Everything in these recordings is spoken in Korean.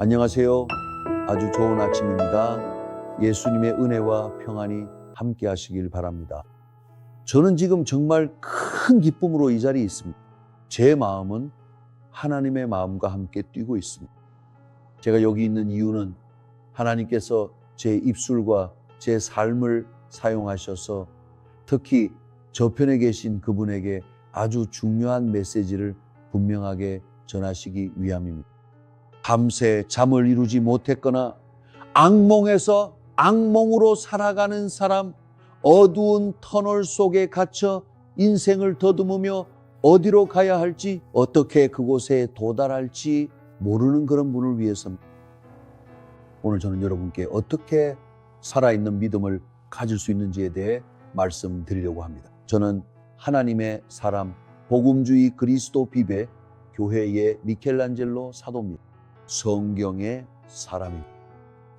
안녕하세요. 아주 좋은 아침입니다. 예수님의 은혜와 평안이 함께 하시길 바랍니다. 저는 지금 정말 큰 기쁨으로 이 자리에 있습니다. 제 마음은 하나님의 마음과 함께 뛰고 있습니다. 제가 여기 있는 이유는 하나님께서 제 입술과 제 삶을 사용하셔서 특히 저편에 계신 그분에게 아주 중요한 메시지를 분명하게 전하시기 위함입니다. 밤새 잠을 이루지 못했거나 악몽에서 악몽으로 살아가는 사람, 어두운 터널 속에 갇혀 인생을 더듬으며 어디로 가야 할지, 어떻게 그곳에 도달할지 모르는 그런 분을 위해서입니다. 오늘 저는 여러분께 어떻게 살아있는 믿음을 가질 수 있는지에 대해 말씀드리려고 합니다. 저는 하나님의 사람, 복음주의 그리스도 비배 교회의 미켈란젤로 사도입니다. 성경의 사람입니다.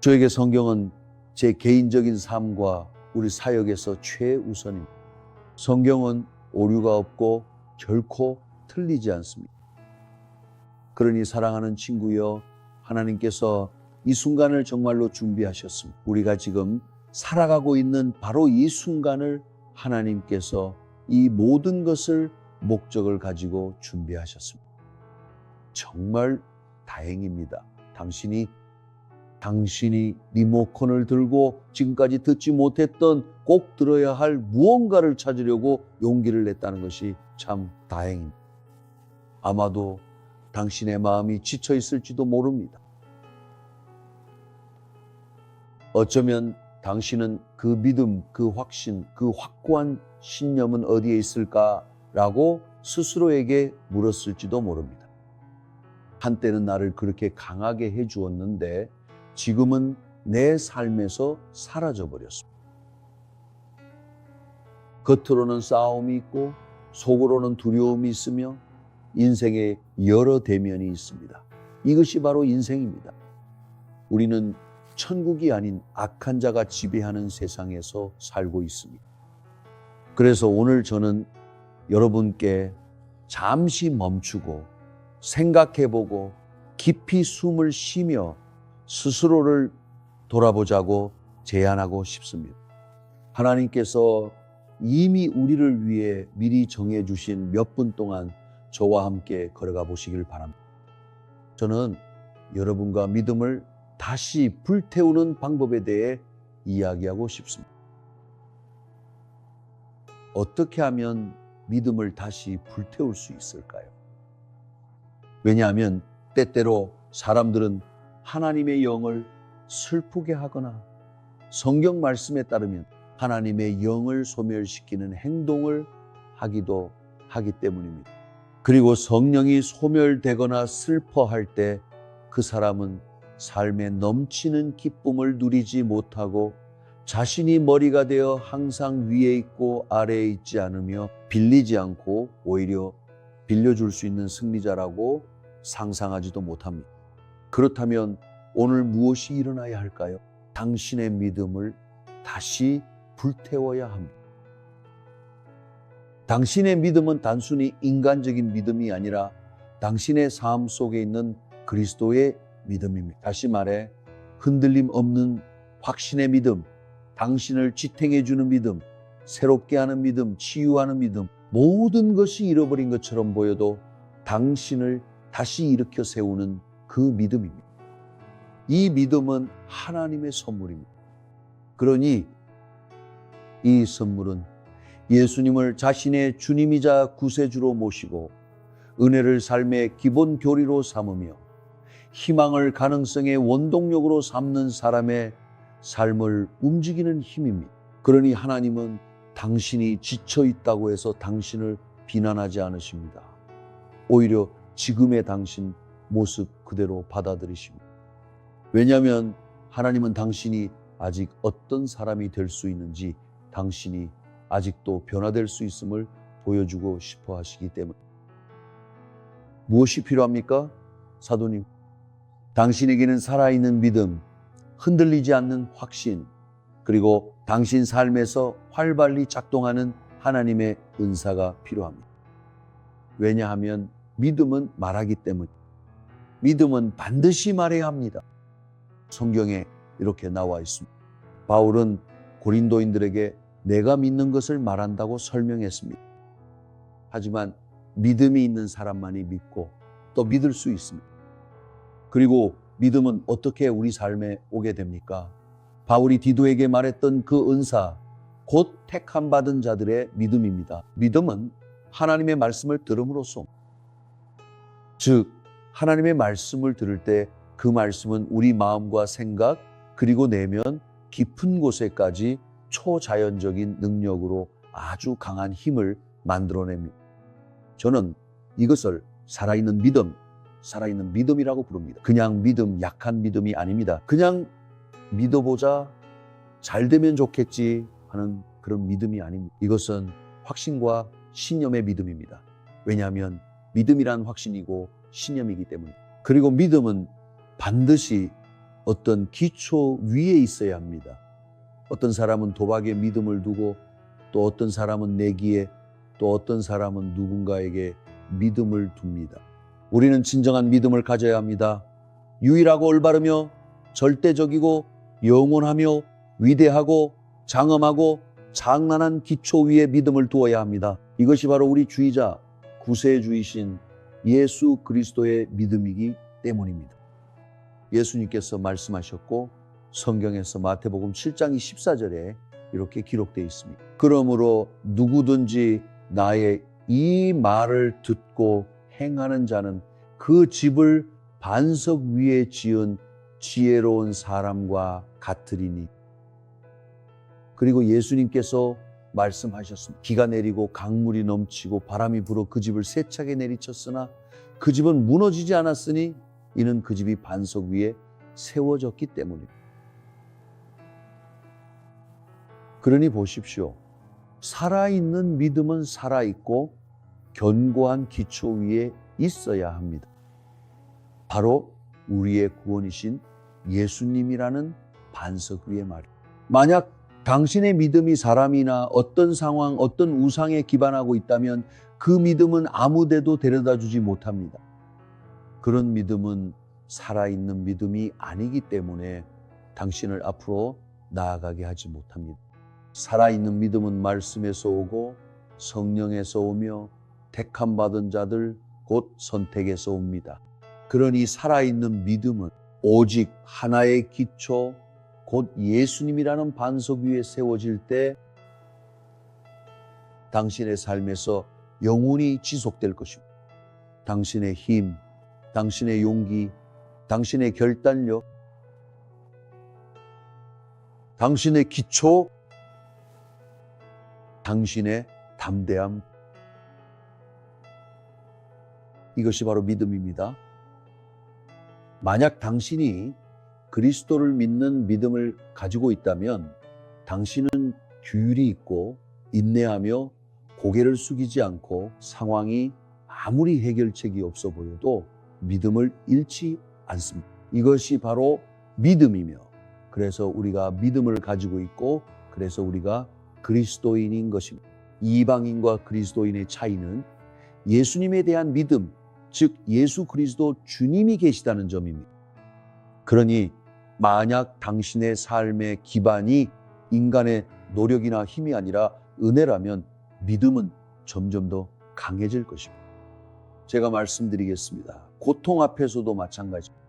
저에게 성경은 제 개인적인 삶과 우리 사역에서 최우선입니다. 성경은 오류가 없고 결코 틀리지 않습니다. 그러니 사랑하는 친구여, 하나님께서 이 순간을 정말로 준비하셨습니다. 우리가 지금 살아가고 있는 바로 이 순간을 하나님께서 이 모든 것을 목적을 가지고 준비하셨습니다. 정말 다행입니다. 당신이 리모컨을 들고 지금까지 듣지 못했던 꼭 들어야 할 무언가를 찾으려고 용기를 냈다는 것이 참 다행입니다. 아마도 당신의 마음이 지쳐 있을지도 모릅니다. 어쩌면 당신은 그 믿음, 그 확신, 그 확고한 신념은 어디에 있을까라고 스스로에게 물었을지도 모릅니다. 한때는 나를 그렇게 강하게 해주었는데 지금은 내 삶에서 사라져 버렸습니다. 겉으로는 싸움이 있고 속으로는 두려움이 있으며 인생에 여러 대면이 있습니다. 이것이 바로 인생입니다. 우리는 천국이 아닌 악한 자가 지배하는 세상에서 살고 있습니다. 그래서 오늘 저는 여러분께 잠시 멈추고 생각해보고 깊이 숨을 쉬며 스스로를 돌아보자고 제안하고 싶습니다. 하나님께서 이미 우리를 위해 미리 정해주신 몇 분 동안 저와 함께 걸어가 보시길 바랍니다. 저는 여러분과 믿음을 다시 불태우는 방법에 대해 이야기하고 싶습니다. 어떻게 하면 믿음을 다시 불태울 수 있을까요? 왜냐하면 때때로 사람들은 하나님의 영을 슬프게 하거나 성경 말씀에 따르면 하나님의 영을 소멸시키는 행동을 하기도 하기 때문입니다. 그리고 성령이 소멸되거나 슬퍼할 때 그 사람은 삶에 넘치는 기쁨을 누리지 못하고 자신이 머리가 되어 항상 위에 있고 아래에 있지 않으며 빌리지 않고 오히려 빌려줄 수 있는 승리자라고 상상하지도 못합니다. 그렇다면 오늘 무엇이 일어나야 할까요? 당신의 믿음을 다시 불태워야 합니다. 당신의 믿음은 단순히 인간적인 믿음이 아니라 당신의 삶 속에 있는 그리스도의 믿음입니다. 다시 말해 흔들림 없는 확신의 믿음, 당신을 지탱해 주는 믿음, 새롭게 하는 믿음, 치유하는 믿음, 모든 것이 잃어버린 것처럼 보여도 당신을 다시 일으켜 세우는 그 믿음입니다. 이 믿음은 하나님의 선물입니다. 그러니 이 선물은 예수님을 자신의 주님이자 구세주로 모시고 은혜를 삶의 기본 교리로 삼으며 희망을 가능성의 원동력으로 삼는 사람의 삶을 움직이는 힘입니다. 그러니 하나님은 당신이 지쳐 있다고 해서 당신을 비난하지 않으십니다. 오히려 지금의 당신 모습 그대로 받아들이십니다. 왜냐하면 하나님은 당신이 아직 어떤 사람이 될 수 있는지, 당신이 아직도 변화될 수 있음을 보여주고 싶어 하시기 때문에. 무엇이 필요합니까? 사도님, 당신에게는 살아있는 믿음, 흔들리지 않는 확신, 그리고 당신 삶에서 활발히 작동하는 하나님의 은사가 필요합니다. 왜냐하면 믿음은 말하기 때문입니다. 믿음은 반드시 말해야 합니다. 성경에 이렇게 나와 있습니다. 바울은 고린도인들에게 내가 믿는 것을 말한다고 설명했습니다. 하지만 믿음이 있는 사람만이 믿고 또 믿을 수 있습니다. 그리고 믿음은 어떻게 우리 삶에 오게 됩니까? 바울이 디도에게 말했던 그 은사, 곧 택함 받은 자들의 믿음입니다. 믿음은 하나님의 말씀을 들음으로써, 즉 하나님의 말씀을 들을 때 그 말씀은 우리 마음과 생각 그리고 내면 깊은 곳에까지 초자연적인 능력으로 아주 강한 힘을 만들어냅니다. 저는 이것을 살아있는 믿음, 살아있는 믿음이라고 부릅니다. 그냥 믿음, 약한 믿음이 아닙니다. 그냥 믿어보자, 잘 되면 좋겠지 하는 그런 믿음이 아닙니다. 이것은 확신과 신념의 믿음입니다. 왜냐하면 믿음이란 확신이고 신념이기 때문에. 그리고 믿음은 반드시 어떤 기초 위에 있어야 합니다. 어떤 사람은 도박에 믿음을 두고 또 어떤 사람은 내기에 또 어떤 사람은 누군가에게 믿음을 둡니다. 우리는 진정한 믿음을 가져야 합니다. 유일하고 올바르며 절대적이고 영원하며 위대하고 장엄하고 장난한 기초 위에 믿음을 두어야 합니다. 이것이 바로 우리 주이자 구세주이신 예수 그리스도의 믿음이기 때문입니다. 예수님께서 말씀하셨고 성경에서 마태복음 7장 14절에 이렇게 기록되어 있습니다. 그러므로 누구든지 나의 이 말을 듣고 행하는 자는 그 집을 반석 위에 지은 지혜로운 사람과 같으리니. 그리고 예수님께서 말씀하셨습니다. 비가 내리고 강물이 넘치고 바람이 불어 그 집을 세차게 내리쳤으나 그 집은 무너지지 않았으니 이는 그 집이 반석 위에 세워졌기 때문입니다. 그러니 보십시오. 살아있는 믿음은 살아있고 견고한 기초 위에 있어야 합니다. 바로 우리의 구원이신 예수님이라는 반석 위에 말입니다. 만약 당신의 믿음이 사람이나 어떤 상황, 어떤 우상에 기반하고 있다면 그 믿음은 아무데도 데려다 주지 못합니다. 그런 믿음은 살아있는 믿음이 아니기 때문에 당신을 앞으로 나아가게 하지 못합니다. 살아있는 믿음은 말씀에서 오고 성령에서 오며 택함 받은 자들 곧 선택에서 옵니다. 그러니 살아있는 믿음은 오직 하나의 기초 곧 예수님이라는 반석 위에 세워질 때 당신의 삶에서 영원히 지속될 것입니다. 당신의 힘, 당신의 용기, 당신의 결단력, 당신의 기초, 당신의 담대함, 이것이 바로 믿음입니다. 만약 당신이 그리스도를 믿는 믿음을 가지고 있다면 당신은 규율이 있고 인내하며 고개를 숙이지 않고 상황이 아무리 해결책이 없어 보여도 믿음을 잃지 않습니다. 이것이 바로 믿음이며 그래서 우리가 믿음을 가지고 있고 그래서 우리가 그리스도인인 것입니다. 이방인과 그리스도인의 차이는 예수님에 대한 믿음, 즉 예수 그리스도 주님이 계시다는 점입니다. 그러니 만약 당신의 삶의 기반이 인간의 노력이나 힘이 아니라 은혜라면 믿음은 점점 더 강해질 것입니다. 제가 말씀드리겠습니다. 고통 앞에서도 마찬가지입니다.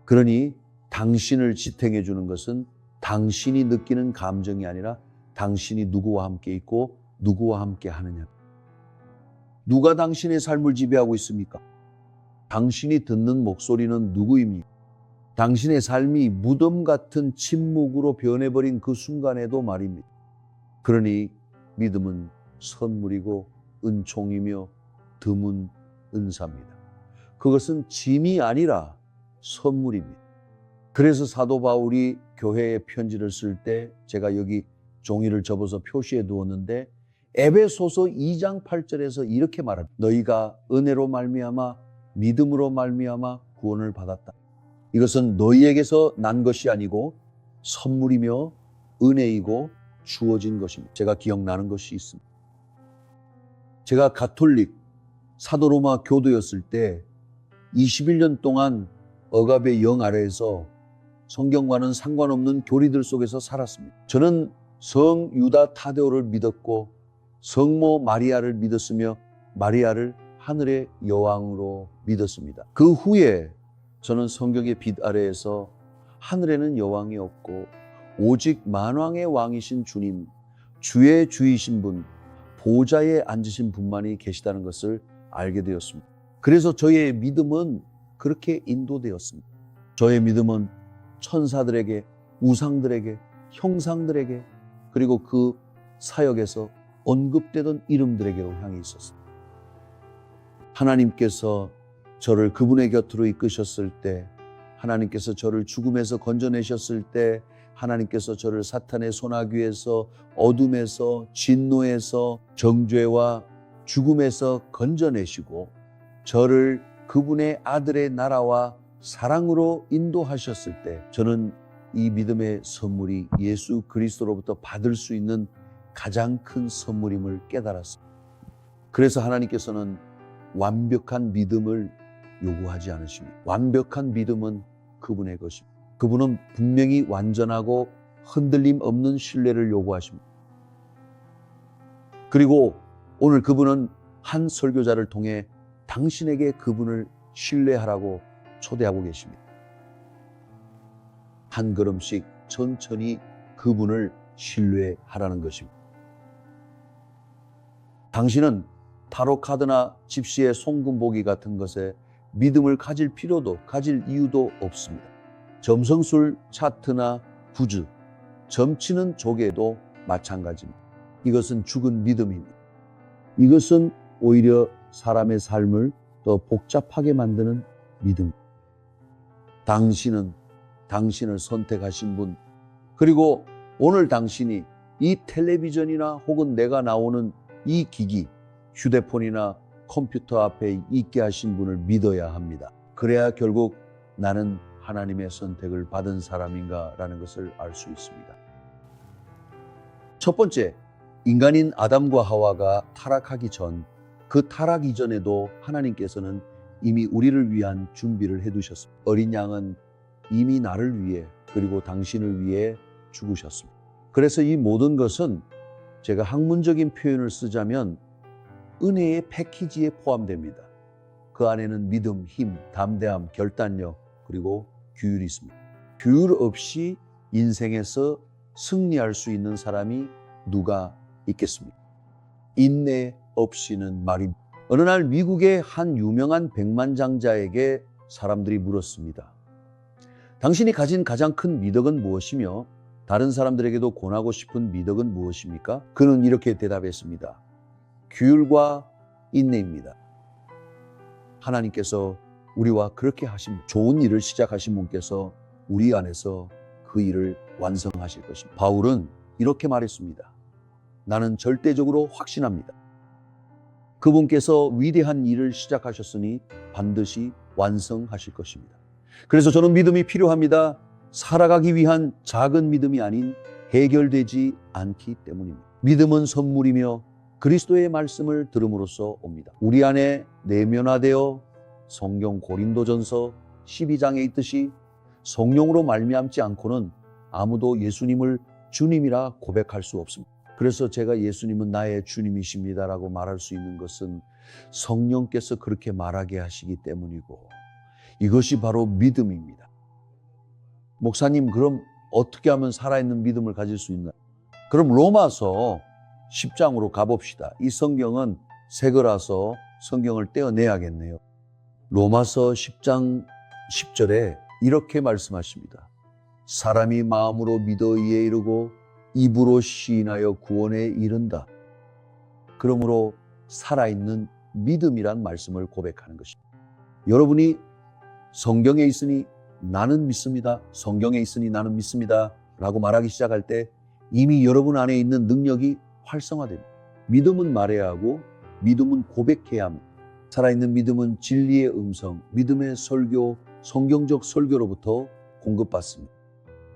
그러니 당신을 지탱해 주는 것은 당신이 느끼는 감정이 아니라 당신이 누구와 함께 있고 누구와 함께 하느냐. 누가 당신의 삶을 지배하고 있습니까? 당신이 듣는 목소리는 누구입니까? 당신의 삶이 무덤 같은 침묵으로 변해버린 그 순간에도 말입니다. 그러니 믿음은 선물이고 은총이며 드문 은사입니다. 그것은 짐이 아니라 선물입니다. 그래서 사도 바울이 교회에 편지를 쓸 때 제가 여기 종이를 접어서 표시해 두었는데 에베소서 2장 8절에서 이렇게 말합니다. 너희가 은혜로 말미암아 믿음으로 말미암아 구원을 받았다. 이것은 너희에게서 난 것이 아니고 선물이며 은혜이고 주어진 것입니다. 제가 기억나는 것이 있습니다. 제가 가톨릭 사도 로마 교도였을 때 21년 동안 억압의 영 아래에서 성경과는 상관없는 교리들 속에서 살았습니다. 저는 성 유다 타데오를 믿었고 성모 마리아를 믿었으며 마리아를 하늘의 여왕으로 믿었습니다. 그 후에 저는 성경의 빛 아래에서 하늘에는 여왕이 없고 오직 만왕의 왕이신 주님, 주의 주이신 분, 보좌에 앉으신 분만이 계시다는 것을 알게 되었습니다. 그래서 저의 믿음은 그렇게 인도되었습니다. 저의 믿음은 천사들에게, 우상들에게, 형상들에게, 그리고 그 사역에서 언급되던 이름들에게로 향해 있었습니다. 하나님께서 저를 그분의 곁으로 이끄셨을 때, 하나님께서 저를 죽음에서 건져내셨을 때, 하나님께서 저를 사탄의 소나귀에서, 어둠에서, 진노에서, 정죄와 죽음에서 건져내시고 저를 그분의 아들의 나라와 사랑으로 인도하셨을 때, 저는 이 믿음의 선물이 예수 그리스도로부터 받을 수 있는 가장 큰 선물임을 깨달았습니다. 그래서 하나님께서는 완벽한 믿음을 요구하지 않으십니다. 완벽한 믿음은 그분의 것입니다. 그분은 분명히 완전하고 흔들림 없는 신뢰를 요구하십니다. 그리고 오늘 그분은 한 설교자를 통해 당신에게 그분을 신뢰하라고 초대하고 계십니다. 한 걸음씩 천천히 그분을 신뢰하라는 것입니다. 당신은 타로 카드나 집시의 송금보기 같은 것에 믿음을 가질 필요도 가질 이유도 없습니다. 점성술 차트나 구즈, 점치는 조개도 마찬가지입니다. 이것은 죽은 믿음입니다. 이것은 오히려 사람의 삶을 더 복잡하게 만드는 믿음. 당신은 당신을 선택하신 분, 그리고 오늘 당신이 이 텔레비전이나 혹은 내가 나오는 이 기기, 휴대폰이나 컴퓨터 앞에 있게 하신 분을 믿어야 합니다. 그래야 결국 나는 하나님의 선택을 받은 사람인가라는 것을 알 수 있습니다. 첫 번째, 인간인 아담과 하와가 타락하기 전, 그 타락 이전에도 하나님께서는 이미 우리를 위한 준비를 해두셨습니다. 어린 양은 이미 나를 위해, 그리고 당신을 위해 죽으셨습니다. 그래서 이 모든 것은 제가 학문적인 표현을 쓰자면 은혜의 패키지에 포함됩니다. 그 안에는 믿음, 힘, 담대함, 결단력, 그리고 규율이 있습니다. 규율 없이 인생에서 승리할 수 있는 사람이 누가 있겠습니까? 인내 없이는 말입니다. 어느 날 미국의 한 유명한 백만장자에게 사람들이 물었습니다. 당신이 가진 가장 큰 미덕은 무엇이며 다른 사람들에게도 권하고 싶은 미덕은 무엇입니까? 그는 이렇게 대답했습니다. 규율과 인내입니다. 하나님께서 우리와 그렇게 하신 좋은 일을 시작하신 분께서 우리 안에서 그 일을 완성하실 것입니다. 바울은 이렇게 말했습니다. 나는 절대적으로 확신합니다. 그분께서 위대한 일을 시작하셨으니 반드시 완성하실 것입니다. 그래서 저는 믿음이 필요합니다. 살아가기 위한 작은 믿음이 아닌 해결되지 않기 때문입니다. 믿음은 선물이며 그리스도의 말씀을 들음으로써 옵니다. 우리 안에 내면화되어 성경 고린도전서 12장에 있듯이 성령으로 말미암지 않고는 아무도 예수님을 주님이라 고백할 수 없습니다. 그래서 제가 예수님은 나의 주님이십니다라고 말할 수 있는 것은 성령께서 그렇게 말하게 하시기 때문이고, 이것이 바로 믿음입니다. 목사님, 그럼 어떻게 하면 살아있는 믿음을 가질 수 있나? 그럼 로마서 10장으로 가봅시다. 이 성경은 새 거라서 성경을 떼어내야겠네요. 로마서 10장 10절에 이렇게 말씀하십니다. 사람이 마음으로 믿어 이에 이르고 입으로 시인하여 구원에 이른다. 그러므로 살아있는 믿음이란 말씀을 고백하는 것입니다. 여러분이 성경에 있으니 나는 믿습니다. 성경에 있으니 나는 믿습니다. 라고 말하기 시작할 때 이미 여러분 안에 있는 능력이 활성화됩니다. 믿음은 말해야 하고 믿음은 고백해야 합니다. 살아있는 믿음은 진리의 음성, 믿음의 설교, 성경적 설교로부터 공급받습니다.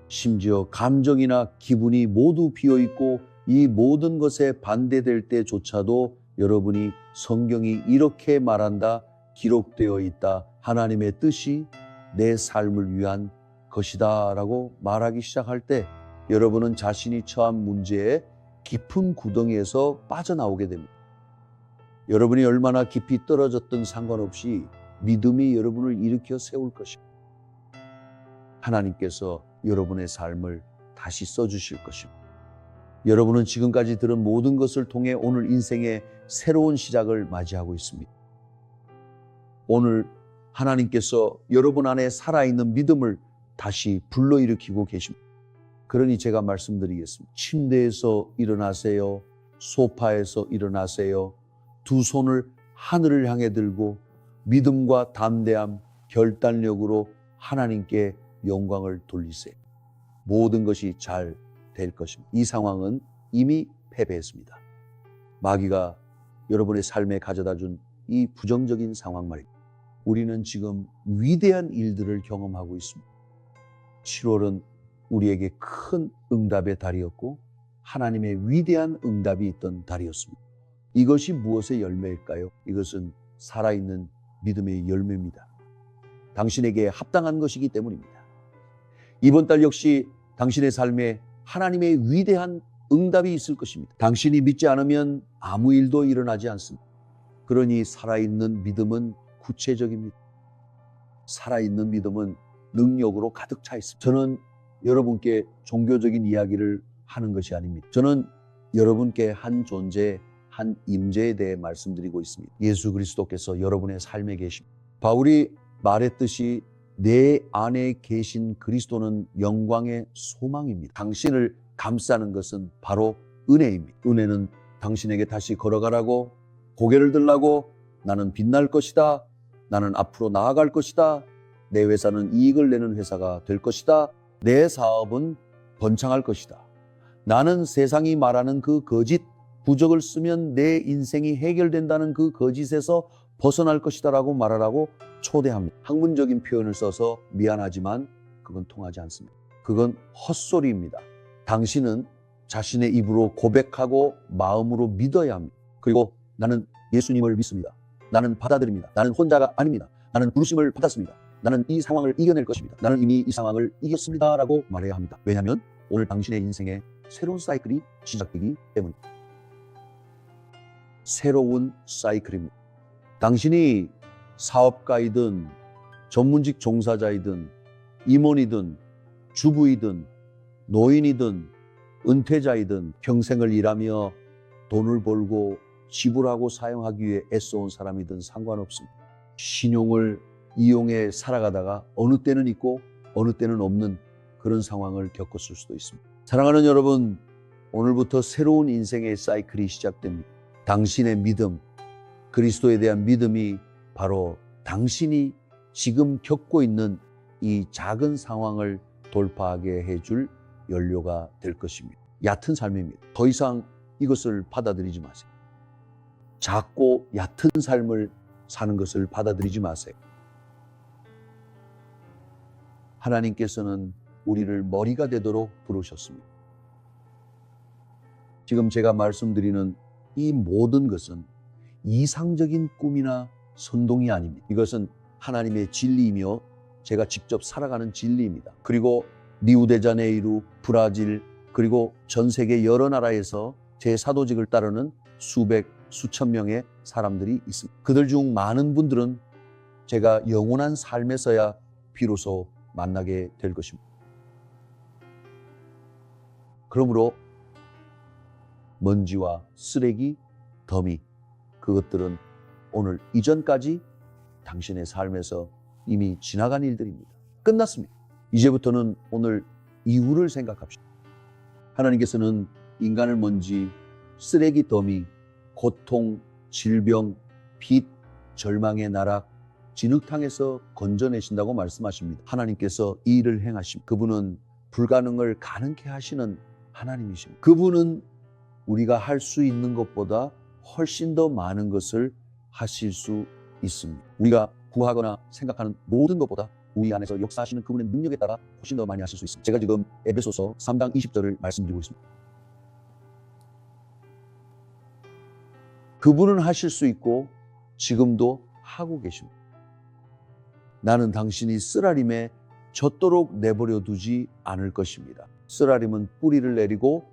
심지어 감정이나 기분이 모두 비어있고 이 모든 것에 반대될 때조차도 여러분이 성경이 이렇게 말한다, 기록되어 있다, 하나님의 뜻이 내 삶을 위한 것이다 라고 말하기 시작할 때 여러분은 자신이 처한 문제의 깊은 구덩이에서 빠져나오게 됩니다. 여러분이 얼마나 깊이 떨어졌든 상관없이 믿음이 여러분을 일으켜 세울 것입니다. 하나님께서 여러분의 삶을 다시 써주실 것입니다. 여러분은 지금까지 들은 모든 것을 통해 오늘 인생의 새로운 시작을 맞이하고 있습니다. 오늘 하나님께서 여러분 안에 살아있는 믿음을 다시 불러일으키고 계십니다. 그러니 제가 말씀드리겠습니다. 침대에서 일어나세요. 소파에서 일어나세요. 두 손을 하늘을 향해 들고 믿음과 담대함, 결단력으로 하나님께 영광을 돌리세요. 모든 것이 잘 될 것입니다. 이 상황은 이미 패배했습니다. 마귀가 여러분의 삶에 가져다 준 이 부정적인 상황 말입니다. 우리는 지금 위대한 일들을 경험하고 있습니다. 7월은 우리에게 큰 응답의 달이었고 하나님의 위대한 응답이 있던 달이었습니다. 이것이 무엇의 열매일까요? 이것은 살아있는 믿음의 열매입니다. 당신에게 합당한 것이기 때문입니다. 이번 달 역시 당신의 삶에 하나님의 위대한 응답이 있을 것입니다. 당신이 믿지 않으면 아무 일도 일어나지 않습니다. 그러니 살아있는 믿음은 구체적입니다. 살아있는 믿음은 능력으로 가득 차 있습니다. 저는 여러분께 종교적인 이야기를 하는 것이 아닙니다. 저는 여러분께 한 존재, 한 임재에 대해 말씀드리고 있습니다. 예수 그리스도께서 여러분의 삶에 계십니다. 바울이 말했듯이 내 안에 계신 그리스도는 영광의 소망입니다. 당신을 감싸는 것은 바로 은혜입니다. 은혜는 당신에게 다시 걸어가라고, 고개를 들라고, 나는 빛날 것이다, 나는 앞으로 나아갈 것이다, 내 회사는 이익을 내는 회사가 될 것이다, 내 사업은 번창할 것이다, 나는 세상이 말하는 그 거짓, 부적을 쓰면 내 인생이 해결된다는 그 거짓에서 벗어날 것이다 라고 말하라고 초대합니다. 학문적인 표현을 써서 미안하지만 그건 통하지 않습니다. 그건 헛소리입니다. 당신은 자신의 입으로 고백하고 마음으로 믿어야 합니다. 그리고 나는 예수님을 믿습니다. 나는 받아들입니다. 나는 혼자가 아닙니다. 나는 부르심을 받았습니다. 나는 이 상황을 이겨낼 것입니다. 나는 이미 이 상황을 이겼습니다 라고 말해야 합니다. 왜냐하면 오늘 당신의 인생에 새로운 사이클이 시작되기 때문입니다. 새로운 사이클입니다. 당신이 사업가이든 전문직 종사자이든 임원이든 주부이든 노인이든 은퇴자이든 평생을 일하며 돈을 벌고 지불하고 사용하기 위해 애써온 사람이든 상관없습니다. 신용을 이용해 살아가다가 어느 때는 있고 어느 때는 없는 그런 상황을 겪었을 수도 있습니다. 사랑하는 여러분, 오늘부터 새로운 인생의 사이클이 시작됩니다. 당신의 믿음, 그리스도에 대한 믿음이 바로 당신이 지금 겪고 있는 이 작은 상황을 돌파하게 해줄 연료가 될 것입니다. 얕은 삶입니다. 더 이상 이것을 받아들이지 마세요. 작고 얕은 삶을 사는 것을 받아들이지 마세요. 하나님께서는 우리를 머리가 되도록 부르셨습니다. 지금 제가 말씀드리는 이 모든 것은 이상적인 꿈이나 선동이 아닙니다. 이것은 하나님의 진리이며 제가 직접 살아가는 진리입니다. 그리고 리우데자네이루, 브라질, 그리고 전 세계 여러 나라에서 제 사도직을 따르는 수백, 수천 명의 사람들이 있습니다. 그들 중 많은 분들은 제가 영원한 삶에서야 비로소 만나게 될 것입니다. 그러므로 먼지와 쓰레기, 더미, 그것들은 오늘 이전까지 당신의 삶에서 이미 지나간 일들입니다. 끝났습니다. 이제부터는 오늘 이후를 생각합시다. 하나님께서는 인간을 먼지, 쓰레기 더미, 고통, 질병, 빚, 절망의 나락, 진흙탕에서 건져내신다고 말씀하십니다. 하나님께서 이 일을 행하십니다. 그분은 불가능을 가능케 하시는 하나님이십니다. 그분은 우리가 할 수 있는 것보다 훨씬 더 많은 것을 하실 수 있습니다. 우리가 구하거나 생각하는 모든 것보다 우리 안에서 역사하시는 그분의 능력에 따라 훨씬 더 많이 하실 수 있습니다. 제가 지금 에베소서 3장 20절을 말씀드리고 있습니다. 그분은 하실 수 있고 지금도 하고 계십니다. 나는 당신이 쓰라림에 젖도록 내버려 두지 않을 것입니다. 쓰라림은 뿌리를 내리고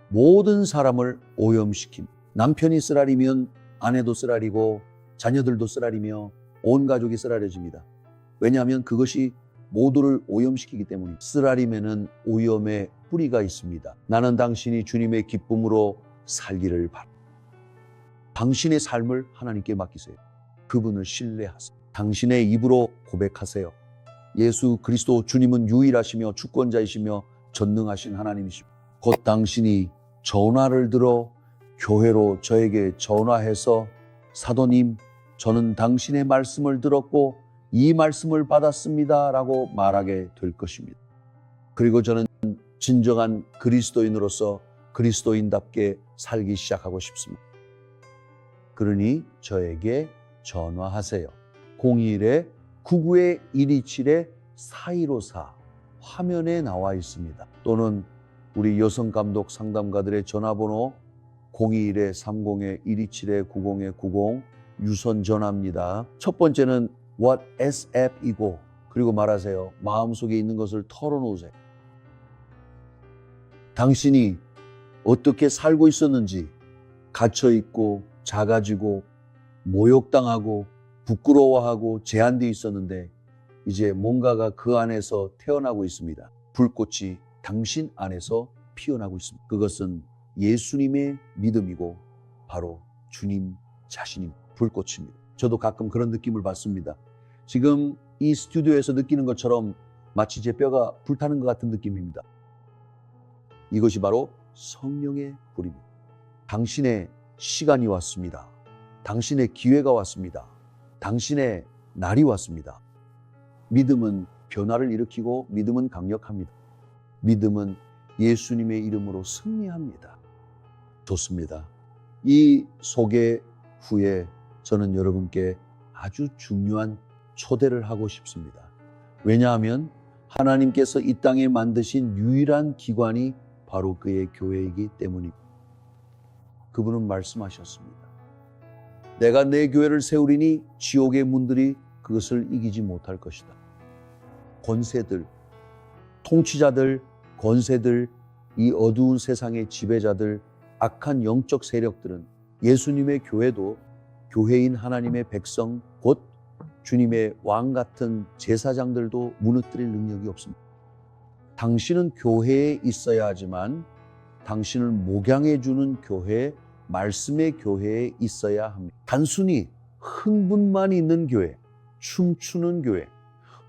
모든 사람을 오염시킵니다. 남편이 쓰라리면 아내도 쓰라리고 자녀들도 쓰라리며 온 가족이 쓰라려집니다. 왜냐하면 그것이 모두를 오염시키기 때문입니다. 쓰라림에는 오염의 뿌리가 있습니다. 나는 당신이 주님의 기쁨으로 살기를 바랍니다. 당신의 삶을 하나님께 맡기세요. 그분을 신뢰하세요. 당신의 입으로 고백하세요. 예수 그리스도 주님은 유일하시며 주권자이시며 전능하신 하나님이십니다. 곧 당신이 전화를 들어 교회로 저에게 전화해서 사도님, 저는 당신의 말씀을 들었고 이 말씀을 받았습니다 라고 말하게 될 것입니다. 그리고 저는 진정한 그리스도인으로서 그리스도인답게 살기 시작하고 싶습니다. 그러니 저에게 전화하세요. 02-99-127-4254 화면에 나와 있습니다. 또는 우리 여성 감독 상담가들의 전화번호 021-30-127-90-90 유선 전화입니다. 첫 번째는 WhatsApp이고 그리고 말하세요. 마음속에 있는 것을 털어놓으세요. 당신이 어떻게 살고 있었는지, 갇혀있고 작아지고 모욕당하고 부끄러워하고 제한되어 있었는데 이제 뭔가가 그 안에서 태어나고 있습니다. 불꽃이 당신 안에서 피어나고 있습니다. 그것은 예수님의 믿음이고 바로 주님 자신입니다. 불꽃입니다. 저도 가끔 그런 느낌을 받습니다. 지금 이 스튜디오에서 느끼는 것처럼 마치 제 뼈가 불타는 것 같은 느낌입니다. 이것이 바로 성령의 불입니다. 당신의 시간이 왔습니다. 당신의 기회가 왔습니다. 당신의 날이 왔습니다. 믿음은 변화를 일으키고 믿음은 강력합니다. 믿음은 예수님의 이름으로 승리합니다. 좋습니다. 이 소개 후에 저는 여러분께 아주 중요한 초대를 하고 싶습니다. 왜냐하면 하나님께서 이 땅에 만드신 유일한 기관이 바로 그의 교회이기 때문입니다. 그분은 말씀하셨습니다. 내가 내 교회를 세우리니 지옥의 문들이 그것을 이기지 못할 것이다. 권세들, 통치자들, 권세들, 이 어두운 세상의 지배자들, 악한 영적 세력들은 예수님의 교회도 교회인 하나님의 백성, 곧 주님의 왕 같은 제사장들도 무너뜨릴 능력이 없습니다. 당신은 교회에 있어야 하지만 당신을 목양해 주는 교회, 말씀의 교회에 있어야 합니다. 단순히 흥분만 있는 교회, 춤추는 교회,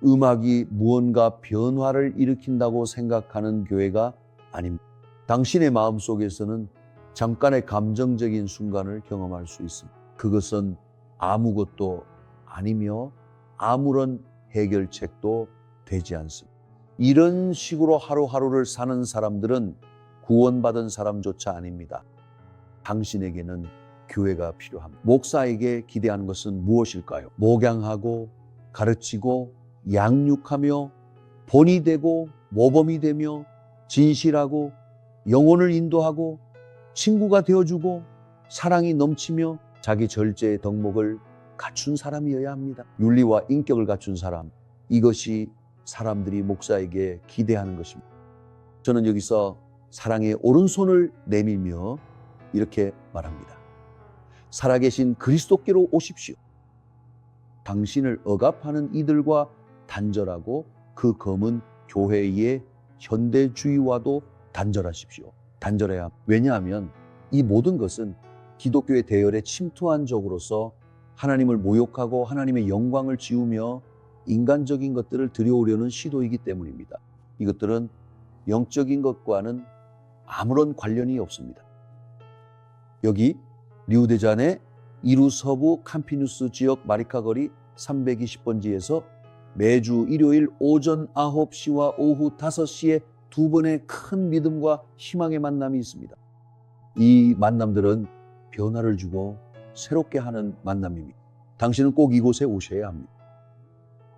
음악이 무언가 변화를 일으킨다고 생각하는 교회가 아닙니다. 당신의 마음속에서는 잠깐의 감정적인 순간을 경험할 수 있습니다. 그것은 아무것도 아니며 아무런 해결책도 되지 않습니다. 이런 식으로 하루하루를 사는 사람들은 구원받은 사람조차 아닙니다. 당신에게는 교회가 필요합니다. 목사에게 기대하는 것은 무엇일까요? 목양하고 가르치고 양육하며 본이 되고 모범이 되며 진실하고 영혼을 인도하고 친구가 되어주고 사랑이 넘치며 자기 절제의 덕목을 갖춘 사람이어야 합니다. 윤리와 인격을 갖춘 사람, 이것이 사람들이 목사에게 기대하는 것입니다. 저는 여기서 사랑의 오른손을 내밀며 이렇게 말합니다. 살아계신 그리스도께로 오십시오. 당신을 억압하는 이들과 단절하고 그 검은 교회의 현대주의와도 단절하십시오. 단절해야 합니다. 왜냐하면 이 모든 것은 기독교의 대열에 침투한 적으로서 하나님을 모욕하고 하나님의 영광을 지우며 인간적인 것들을 들여오려는 시도이기 때문입니다. 이것들은 영적인 것과는 아무런 관련이 없습니다. 여기 리우데잔의 이루 서부 캄피누스 지역 마리카 거리 320번지에서 매주 일요일 오전 9시와 오후 5시에 두 번의 큰 믿음과 희망의 만남이 있습니다. 이 만남들은 변화를 주고 새롭게 하는 만남입니다. 당신은 꼭 이곳에 오셔야 합니다.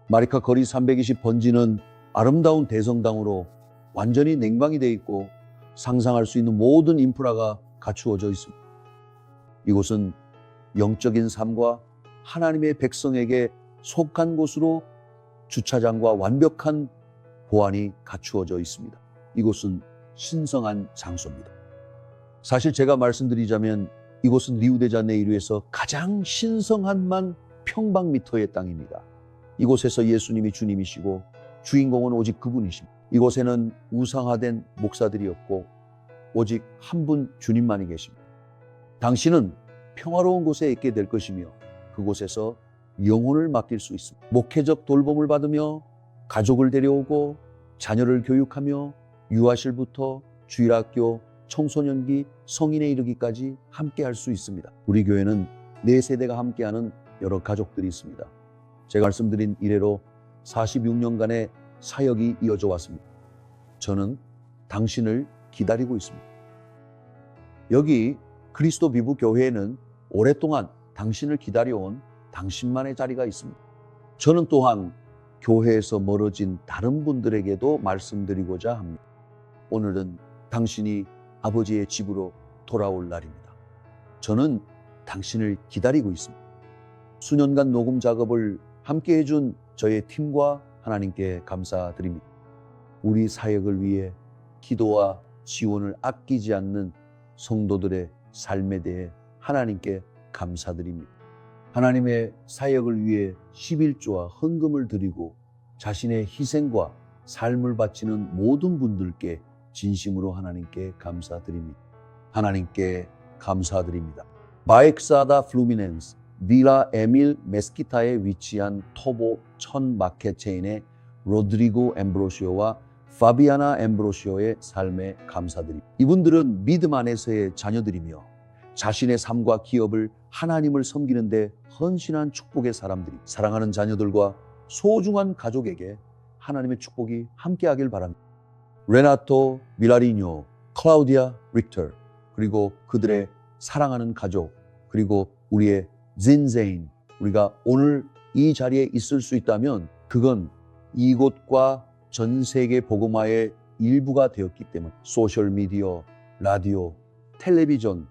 마리카 거리 320번지는 아름다운 대성당으로 완전히 냉방이 되어 있고 상상할 수 있는 모든 인프라가 갖추어져 있습니다. 이곳은 영적인 삶과 하나님의 백성에게 속한 곳으로 주차장과 완벽한 보안이 갖추어져 있습니다. 이곳은 신성한 장소입니다. 사실 제가 말씀드리자면 이곳은 리우데자네이루에서 가장 신성한 평방미터의 땅입니다. 이곳에서 예수님이 주님이시고 주인공은 오직 그분이십니다. 이곳에는 우상화된 목사들이 없고 오직 한 분 주님만이 계십니다. 당신은 평화로운 곳에 있게 될 것이며 그곳에서 영혼을 맡길 수 있습니다. 목회적 돌봄을 받으며 가족을 데려오고 자녀를 교육하며 유아실부터 주일학교, 청소년기, 성인에 이르기까지 함께 할 수 있습니다. 우리 교회는 4세대가 함께하는 여러 가족들이 있습니다. 제가 말씀드린 이래로 46년간의 사역이 이어져 왔습니다. 저는 당신을 기다리고 있습니다. 여기 그리스도 비부 교회에는 오랫동안 당신을 기다려온 당신만의 자리가 있습니다. 저는 또한 교회에서 멀어진 다른 분들에게도 말씀드리고자 합니다. 오늘은 당신이 아버지의 집으로 돌아올 날입니다. 저는 당신을 기다리고 있습니다. 수년간 녹음 작업을 함께 해준 저의 팀과 하나님께 감사드립니다. 우리 사역을 위해 기도와 지원을 아끼지 않는 성도들의 삶에 대해 하나님께 감사드립니다. 하나님의 사역을 위해 11조와 헌금을 드리고 자신의 희생과 삶을 바치는 모든 분들께 진심으로 하나님께 감사드립니다. 하나님께 감사드립니다. 바엑사다 플루미넨스 빌라 에밀 메스키타에 위치한 토보 천 마켓 체인의 로드리고 엠브로시오와 파비아나 엠브로시오의 삶에 감사드립니다. 이분들은 믿음 안에서의 자녀들이며 자신의 삶과 기업을 하나님을 섬기는 데 헌신한 축복의 사람들이 사랑하는 자녀들과 소중한 가족에게 하나님의 축복이 함께하길 바랍니다. 레나토 밀라리뇨, 클라우디아 릭터, 그리고 그들의 사랑하는 가족, 그리고 우리의 진제인, 우리가 오늘 이 자리에 있을 수 있다면 그건 이곳과 전 세계 복음화의 일부가 되었기 때문. 소셜미디어, 라디오, 텔레비전,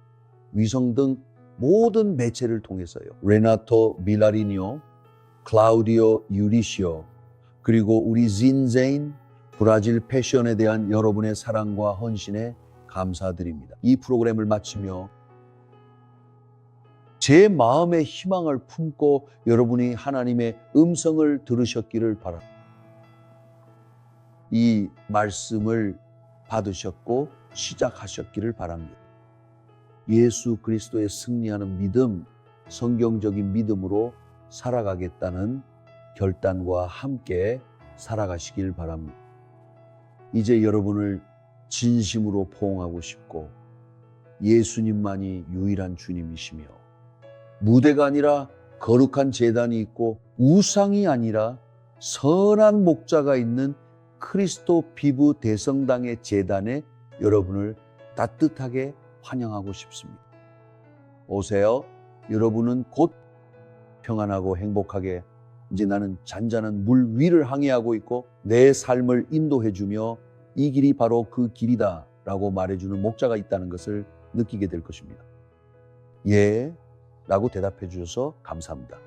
위성 등 모든 매체를 통해서요. 레나토 밀라리뇨, 클라우디오 유리시오, 그리고 우리 진제인, 브라질 패션에 대한 여러분의 사랑과 헌신에 감사드립니다. 이 프로그램을 마치며 제 마음의 희망을 품고 여러분이 하나님의 음성을 들으셨기를 바랍니다. 이 말씀을 받으셨고 시작하셨기를 바랍니다. 예수 그리스도의 승리하는 믿음, 성경적인 믿음으로 살아가겠다는 결단과 함께 살아가시길 바랍니다. 이제 여러분을 진심으로 포옹하고 싶고 예수님만이 유일한 주님이시며 무대가 아니라 거룩한 제단이 있고 우상이 아니라 선한 목자가 있는 그리스도 비부 대성당의 제단에 여러분을 따뜻하게 환영하고 싶습니다. 오세요. 여러분은 곧 평안하고 행복하게 이제 나는 잔잔한 물 위를 항해하고 있고 내 삶을 인도해주며 이 길이 바로 그 길이다 라고 말해주는 목자가 있다는 것을 느끼게 될 것입니다. 예 라고 대답해 주셔서 감사합니다.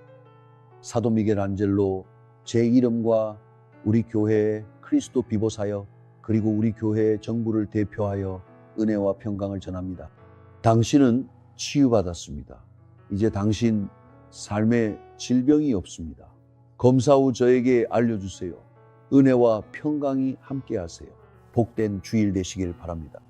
사도 미겔 안젤로 제 이름과 우리 교회의 그리스도 비보 사역 그리고 우리 교회의 정부를 대표하여 은혜와 평강을 전합니다. 당신은 치유받았습니다. 이제 당신 삶에 질병이 없습니다. 검사 후 저에게 알려주세요. 은혜와 평강이 함께하세요. 복된 주일 되시길 바랍니다.